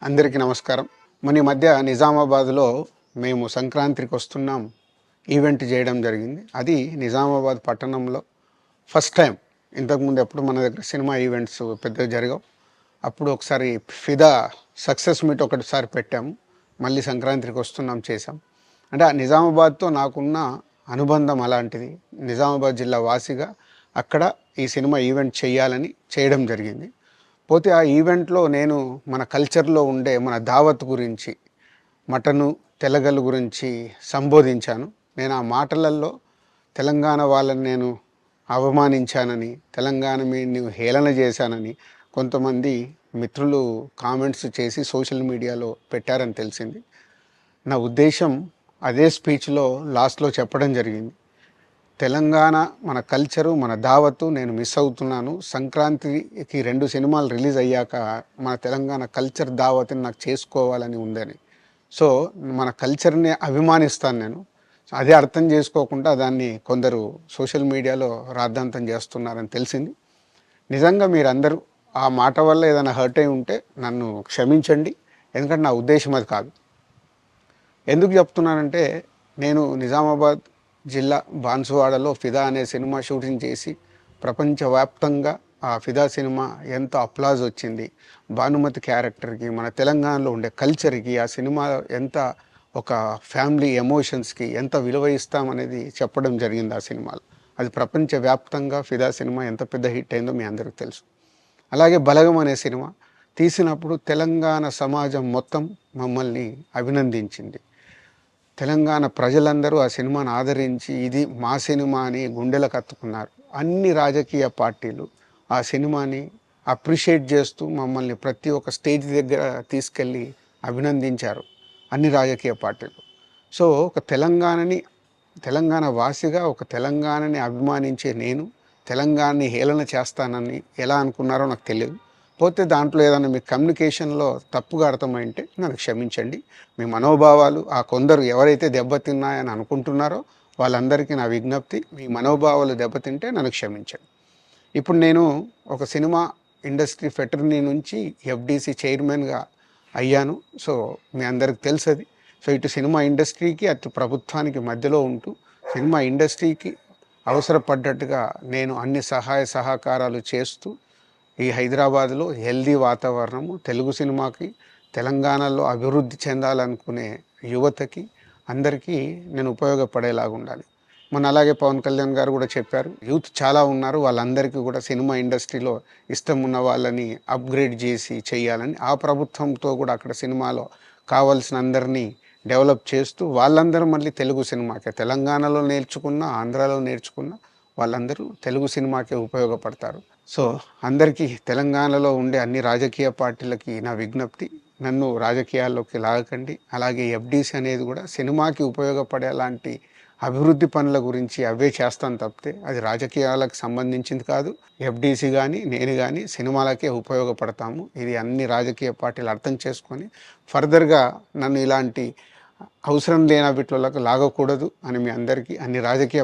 అందరికీ నమస్కారం. ఈ మధ్య నిజామాబాద్‌లో మేము సంక్రాంతికి వస్తున్నాం ఈవెంట్ చేయడం జరిగింది. అది నిజామాబాద్ పట్టణంలో ఫస్ట్ టైం. ఇంతకుముందు ఎప్పుడు మన దగ్గర సినిమా ఈవెంట్స్ పెద్దగా జరగవు. అప్పుడు ఒకసారి ఫిదా సక్సెస్ మీట్ ఒకటిసారి పెట్టాము. మళ్ళీ సంక్రాంతికి వస్తున్నాం చేసాం. అంటే ఆ నిజామాబాద్‌తో నాకున్న అనుబంధం అలాంటిది. నిజామాబాద్ జిల్లా వాసిగా అక్కడ ఈ సినిమా ఈవెంట్ చేయాలని చేయడం జరిగింది. పోతే ఆ ఈవెంట్‌లో నేను మన కల్చర్‌లో ఉండే మన దావత్ గురించి, మటను, తెలగలు గురించి సంబోధించాను. నేను ఆ మాటలల్లో తెలంగాణ వాళ్ళని నేను అవమానించానని, తెలంగాణ మీదని హేళన చేశానని కొంతమంది మిత్రులు కామెంట్స్ చేసి సోషల్ మీడియాలో పెట్టారని తెలిసింది. నా ఉద్దేశం అదే స్పీచ్‌లో లాస్ట్‌లో చెప్పడం జరిగింది. తెలంగాణ మన కల్చరు, మన దావత్తు నేను మిస్ అవుతున్నాను. సంక్రాంతికి 2 సినిమాలు రిలీజ్ అయ్యాక మన తెలంగాణ కల్చర్ దావత్‌ని నాకు చేసుకోవాలని ఉందని. సో, మన కల్చర్‌ని అభిమానిస్తాను నేను. అదే అర్థం చేసుకోకుండా దాన్ని కొందరు సోషల్ మీడియాలో రాద్ధాంతం చేస్తున్నారని తెలిసింది. నిజంగా మీరందరూ ఆ మాట వల్ల ఏదైనా హర్ట్ అయి ఉంటే నన్ను క్షమించండి. ఎందుకంటే నా ఉద్దేశం అది కాదు. ఎందుకు చెప్తున్నానంటే, నేను నిజామాబాద్ జిల్లా బాన్సువాడలో ఫిదా అనే సినిమా షూటింగ్ చేసి ప్రపంచవ్యాప్తంగా ఆ ఫిదా సినిమా ఎంత అప్లాజ్ వచ్చింది. భానుమతి క్యారెక్టర్కి, మన తెలంగాణలో ఉండే కల్చర్కి ఆ సినిమా ఎంత ఒక ఫ్యామిలీ ఎమోషన్స్కి ఎంత విలువ ఇస్తామనేది చెప్పడం జరిగింది ఆ సినిమాలో. అది ప్రపంచవ్యాప్తంగా ఫిదా సినిమా ఎంత పెద్ద హిట్ అయిందో మీ అందరికీ తెలుసు. అలాగే బలగం అనే సినిమా తీసినప్పుడు తెలంగాణ సమాజం మొత్తం మమ్మల్ని అభినందించింది. తెలంగాణ ప్రజలందరూ ఆ సినిమాను ఆదరించి ఇది మా సినిమా అని గుండెలకు హత్తుకున్నారు. అన్ని రాజకీయ పార్టీలు ఆ సినిమాని అప్రిషియేట్ చేస్తూ మమ్మల్ని ప్రతి ఒక్క స్టేజ్ దగ్గర తీసుకెళ్ళి అభినందించారు అన్ని రాజకీయ పార్టీలు. సో, ఒక తెలంగాణ వాసిగా ఒక తెలంగాణని అభిమానించే నేను తెలంగాణని హేళన చేస్తానని ఎలా అనుకున్నారో నాకు తెలియదు. పోతే దాంట్లో ఏదైనా మీ కమ్యూనికేషన్‌లో తప్పుగా అర్థమైంటే నన్ను క్షమించండి. మీ మనోభావాలు ఆ కొందరు ఎవరైతే దెబ్బతిన్నాయని అనుకుంటున్నారో వాళ్ళందరికీ నా విజ్ఞప్తి, మీ మనోభావాలు దెబ్బతింటే నన్ను క్షమించండి. ఇప్పుడు నేను ఒక సినిమా ఇండస్ట్రీ ఫెటర్నీ నుంచి ఎఫ్‌డీసీ చైర్మన్‌గా అయ్యాను. సో, మీ అందరికి తెలుసది. సో, ఇటు సినిమా ఇండస్ట్రీకి, అటు ప్రభుత్వానికి మధ్యలో ఉంటూ సినిమా ఇండస్ట్రీకి అవసరపడ్డట్టుగా నేను అన్ని సహాయ సహకారాలు చేస్తూ ఈ హైదరాబాద్లో హెల్దీ వాతావరణము తెలుగు సినిమాకి, తెలంగాణలో అభివృద్ధి చెందాలనుకునే యువతకి అందరికీ నేను ఉపయోగపడేలాగా ఉండాలి. అలాగే పవన్ కళ్యాణ్ గారు కూడా చెప్పారు, యూత్ చాలా ఉన్నారు, వాళ్ళందరికీ కూడా సినిమా ఇండస్ట్రీలో ఇష్టం ఉన్న వాళ్ళని అప్గ్రేడ్ చేసి చేయాలని. ఆ ప్రభుత్వంతో కూడా అక్కడ సినిమాలో కావాల్సిన అందరినీ డెవలప్ చేస్తూ వాళ్ళందరూ మళ్ళీ తెలుగు సినిమాకే, తెలంగాణలో నేర్చుకున్న, ఆంధ్రాలో నేర్చుకున్న వాళ్ళందరూ తెలుగు సినిమాకే ఉపయోగపడతారు. సో, అందరికీ తెలంగాణలో ఉండే అన్ని రాజకీయ పార్టీలకి నా విజ్ఞప్తి, నన్ను రాజకీయాల్లోకి లాగకండి. అలాగే ఎఫ్‌డీసీ అనేది కూడా సినిమాకి ఉపయోగపడేలాంటి అభివృద్ధి పనుల గురించి అవే చేస్తాను తప్పితే అది రాజకీయాలకు సంబంధించింది కాదు. ఎఫ్‌డీసీ కానీ, నేను కానీ సినిమాలకే ఉపయోగపడతాము. ఇది అన్ని రాజకీయ పార్టీలు అర్థం చేసుకొని ఫర్దర్‌గా నన్ను ఇలాంటి అవసరం లేని వీటిలోకి లాగకూడదు అని మీ అందరికీ, అన్ని రాజకీయ